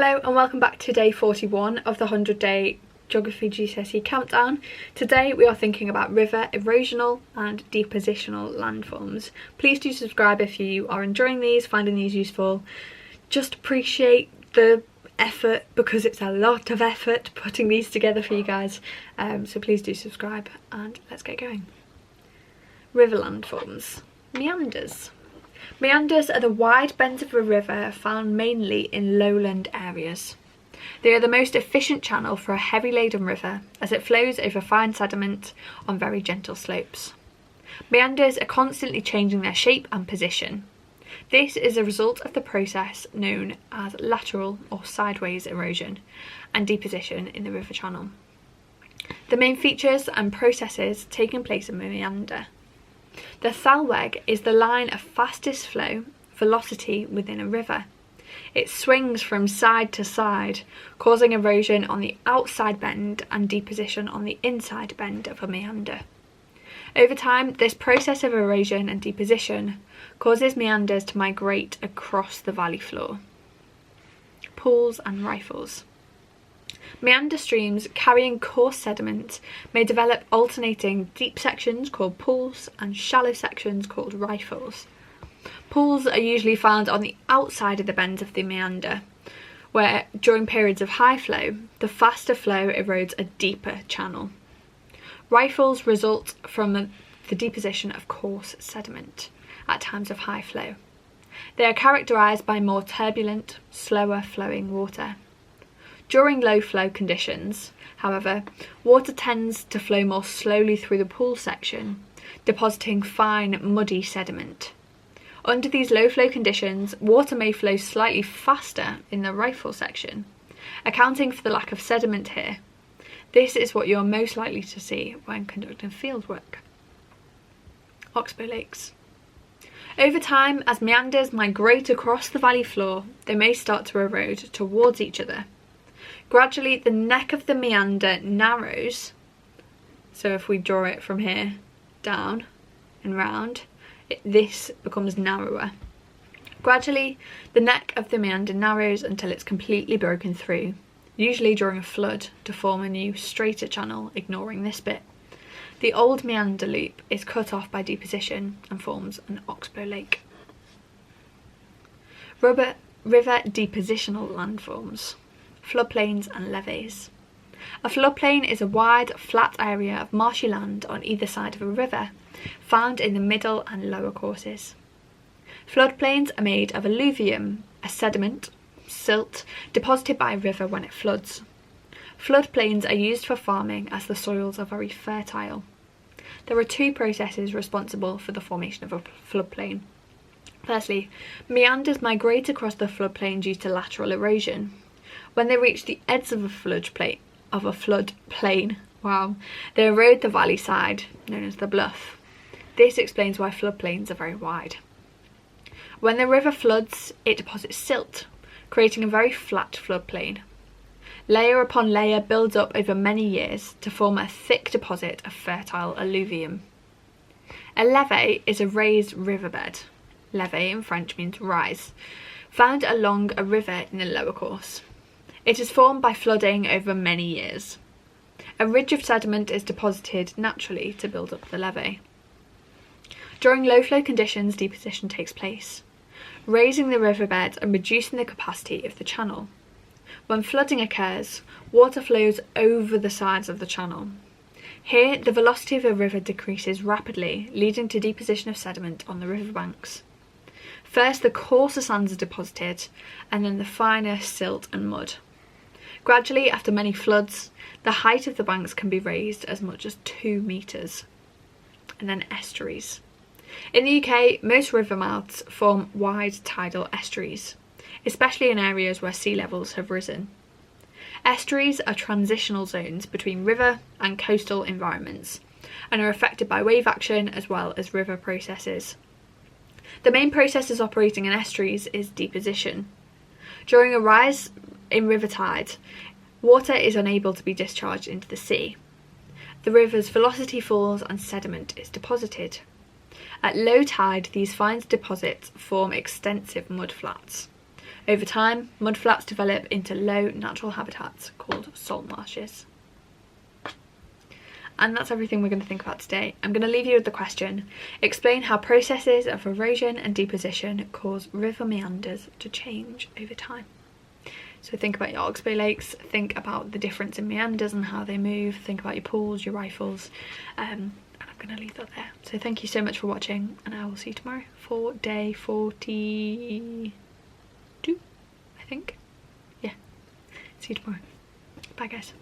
Hello and welcome back to day 41 of the 100-day Geography GCSE countdown. Today we are thinking about river erosional and depositional landforms. Please do subscribe if you are enjoying these, finding these useful. Just appreciate the effort because it's a lot of effort putting these together for you guys. So please do subscribe and let's get going. River landforms. Meanders. Meanders are the wide bends of a river found mainly in lowland areas. They are the most efficient channel for a heavy laden river as it flows over fine sediment on very gentle slopes. Meanders are constantly changing their shape and position. This is a result of the process known as lateral or sideways erosion and deposition in the river channel. The main features and processes taking place in a meander. The thalweg is the line of fastest flow velocity within a river. It swings from side to side, causing erosion on the outside bend and deposition on the inside bend of a meander. Over time, this process of erosion and deposition causes meanders to migrate across the valley floor. Pools and rifles. Meander streams carrying coarse sediment may develop alternating deep sections called pools and shallow sections called rifles. Pools are usually found on the outside of the bends of the meander, where during periods of high flow, the faster flow erodes a deeper channel. Rifles result from the deposition of coarse sediment at times of high flow. They are characterised by more turbulent, slower flowing water. During low flow conditions, however, water tends to flow more slowly through the pool section, depositing fine, muddy sediment. Under these low flow conditions, water may flow slightly faster in the rifle section, accounting for the lack of sediment here. This is what you are most likely to see when conducting field work. Oxbow lakes. Over time, as meanders migrate across the valley floor, they may start to erode towards each other. Gradually, the neck of the meander narrows, so if we draw it from here down and round, this becomes narrower. Gradually, the neck of the meander narrows until it's completely broken through, usually during a flood, to form a new straighter channel, ignoring this bit. The old meander loop is cut off by deposition and forms an oxbow lake. River depositional landforms. Floodplains and levees. A floodplain is a wide, flat area of marshy land on either side of a river, found in the middle and lower courses. Floodplains are made of alluvium, a sediment, silt, deposited by a river when it floods. Floodplains are used for farming as the soils are very fertile. There are two processes responsible for the formation of a floodplain. Firstly, meanders migrate across the floodplain due to lateral erosion. When they reach the edge of a floodplain, they erode the valley side, known as the bluff. This explains why floodplains are very wide. When the river floods, it deposits silt, creating a very flat floodplain. Layer upon layer builds up over many years to form a thick deposit of fertile alluvium. A levee is a raised riverbed. Levee in French means rise, found along a river in the lower course. It is formed by flooding over many years. A ridge of sediment is deposited naturally to build up the levee. During low flow conditions, deposition takes place, raising the riverbed and reducing the capacity of the channel. When flooding occurs, water flows over the sides of the channel. Here, the velocity of the river decreases rapidly, leading to deposition of sediment on the riverbanks. First, the coarser sands are deposited, and then the finer silt and mud. Gradually, after many floods, the height of the banks can be raised as much as 2 metres. And then estuaries. In the UK, most river mouths form wide tidal estuaries, especially in areas where sea levels have risen. Estuaries are transitional zones between river and coastal environments and are affected by wave action as well as river processes. The main processes operating in estuaries is deposition. During a rise in river tide, water is unable to be discharged into the sea. The river's velocity falls and sediment is deposited. At low tide, these fine deposits form extensive mudflats. Over time, mudflats develop into low natural habitats called salt marshes. And that's everything we're going to think about today. I'm going to leave you with the question: explain how processes of erosion and deposition cause river meanders to change over time. So think about your oxbow lakes, think about the difference in meanders and how they move, think about your pools, your rifles, and I'm going to leave that there. So thank you so much for watching, and I will see you tomorrow for day 42, I think. Yeah, see you tomorrow. Bye guys.